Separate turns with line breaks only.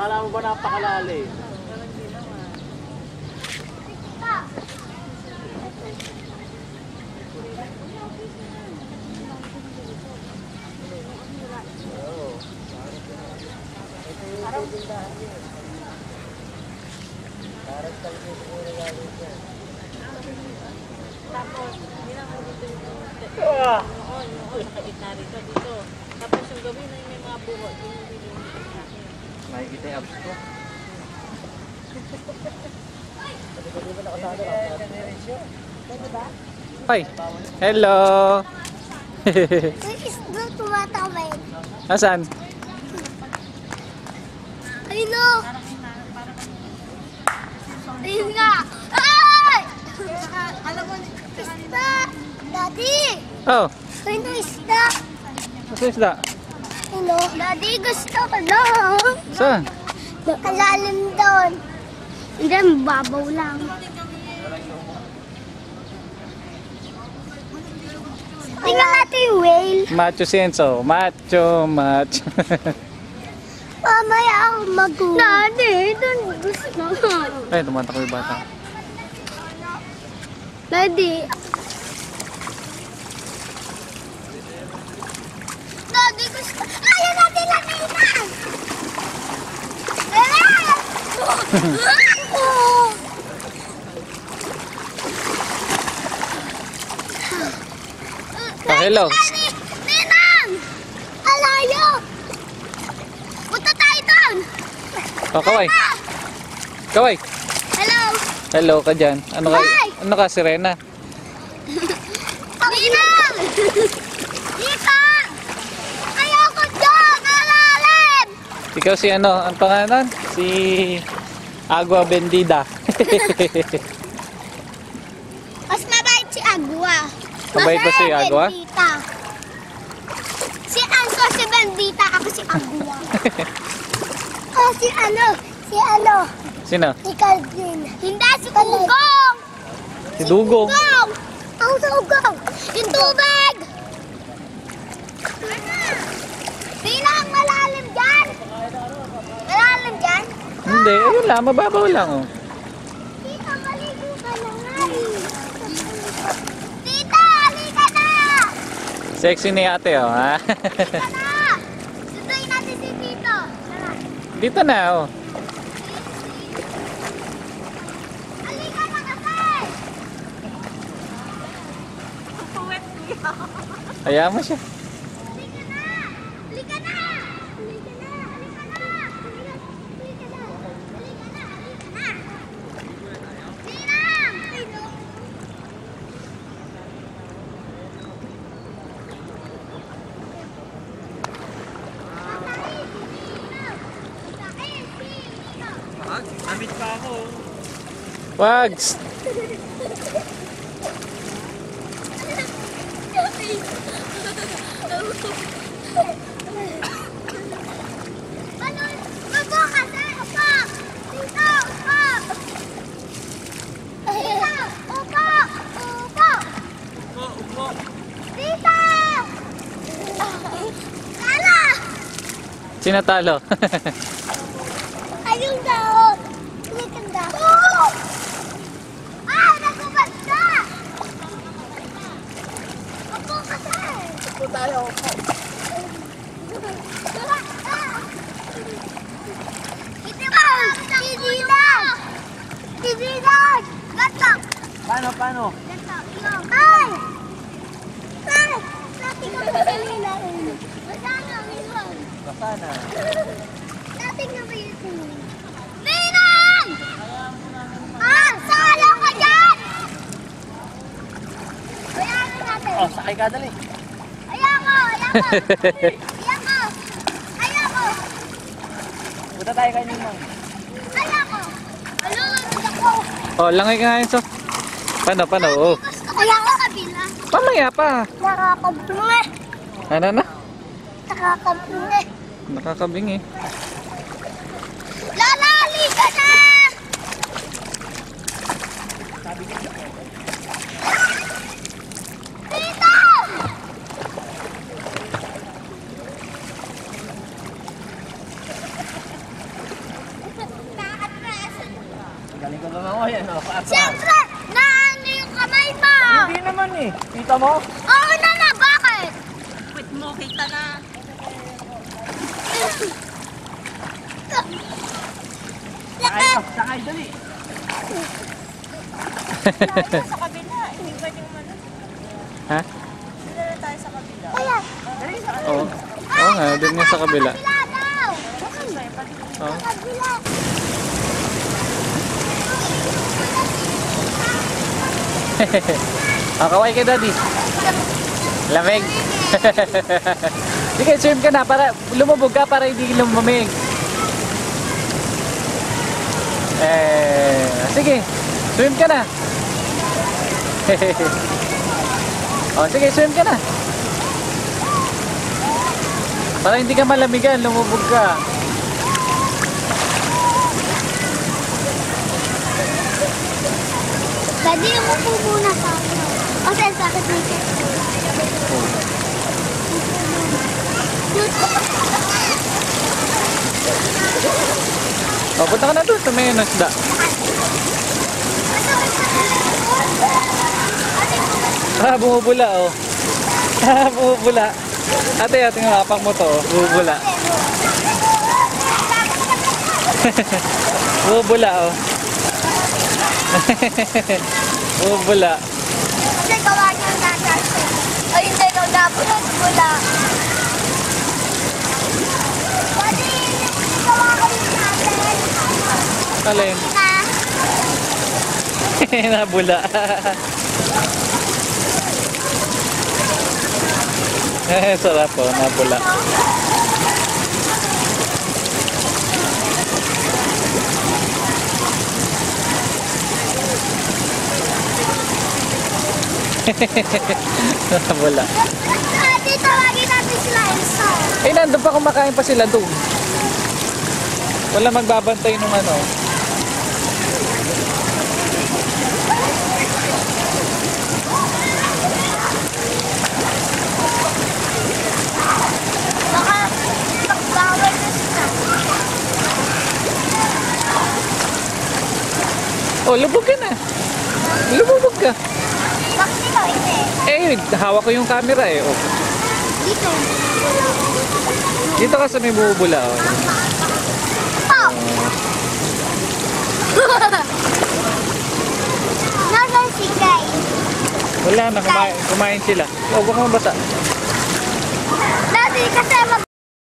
Akala mo ba napakalalim?
Tapos, hindi lang ako dito yung noon, sa gitna rito, dito. Tapos yung gawin na yung may mga buho, yung sa akin.
Makikita yung abs ko. Hi! Hello!
May isda tumatawid.
Nasaan?
Ayun o! Ayun nga! Ay! Alam mo, isda! Daddy!
Oh!
Ayun na isda!
Nasaan isda?
Ayun o! Daddy, gusto ko lang!
Saan?
Nakalalim doon. Hindi, mababaw lang. Tingnan natin yung whale.
Macho Senso. Macho.
Mamaya ako Daddy, doon gusto ko.
Ay, tumatakbo yung bata.
Daddy. Daddy, gusto. Ayaw natin laminan!
Hello.
Ninang! Alayo! Punta tayo doon!
Oh, kaway. Kaway.
Hello!
Hello ka dyan. Ano ka?
Hi!
Ano ka, Sirena?
Ninang! Dito! Ayoko doon! Alalim!
Ikaw si ano? Ang pangalan? Si Agua Bendida.
Mas mabait si Agua.
Mabait ba si Agua?
Bendita. Si Anso si Bendita, ako si Agua. Oh, si ano?
Sino?
Si Calvin. Hindi, si Ugong!
Si Dugong.
Ugong! Ako sa Ugong! Yung tubig! Bilang malalim dyan! Malalim dyan?
Hindi, ayun lang. Mababaw lang. Oh.
Tita, maligo ka na nga eh. Tita, halika na!
Sexy ni ate, oh. Ha?
Halika na! Sunduin natin si Tito. Tara.
Dito na, oh.
Halika na kasi!
Puwet niya.
Hayaan mo siya.
Halika na! Halika na! Halika na! Halika na! Halika na! Halika na! Halika na! Ninang!
Amit pa ako. Wags!
Upo kasi! Upo! Tito! Upo! Tito! Upo! Upo! Tito! Tala!
Sino talo?
Ayun daw! Ayun daw! Ah! Nagubad ka! Upo kasi! Upo tayo! Si Dinan! Gato!
Paano?
Ay! Ay! Natin ka ba si Dinan? Masana, Dinan.
Basta na.
Natin ka ba yung Dinan? Dinan! Ah! Salo ka dyan! Bayaran natin.
Oh, sakay ka dali.
Ayoko!
Punta tayo kay Ninong.
Ayoko! Alulunod ako!
Oh, langay ka nga yun, so. Paano? Oh.
Ayoko kabila.
Pamaya pa.
Nakakabunga.
Ano na?
Nakakabunga.
Nakakabingi.
Lalali ka na! Dito!
Galing ko naman ako yan.
Siyempre, naano yung kamay mo.
Hindi naman eh. Kita mo?
Oo na, bakit?
Quit mo, kita na.
Sakay, dali.
Sa kabila, hindi pwedeng man.
Ha?
Sila na tayo sa kabila.
Kaya,
Oo. Oo nga, doon nga sa kabila.
kabila daw.
Oo.
Kabila.
Kaway ka, Daddy. Lamig. Sige, swim ka na para lumubog ka para hindi lumamig. Sige, swim ka na. Oh, sige, swim ka na. Para hindi ka malamigan, lumubog ka.
Daddy, umupo muna sa akin. Kasi ang sakit dito.
Oh, punta ka na doon sa may nasda. Bumubula, oh. Bumubula. Ate, ating lapak mo to, oh. Bumubula. Bumubula, oh. Bumubula.
Kasi gawa niya ang natas. Ay, hindi daw dapat bula. Daddy, gawa ko yung natas.
Alin?
Na.
Nabula. Sarap, oh. Nabula. Nabula.
Daddy, tawagin natin sila Elsa.
Eh, nandun pa kumakain pa sila doon. Wala magbabantay nung ano.
Baka magbawal na sila.
Oh, lubog ka na. Lumubog ka.
Bakit ikaw hindi?
Eh, hawak ko yung camera eh. Oh.
Dito.
Dito ka sa may bumubula. Oh.
Oh! Nasaan si Guy?
Wala na, kumain sila. Oh, baka mabasa.
Daddy, kasi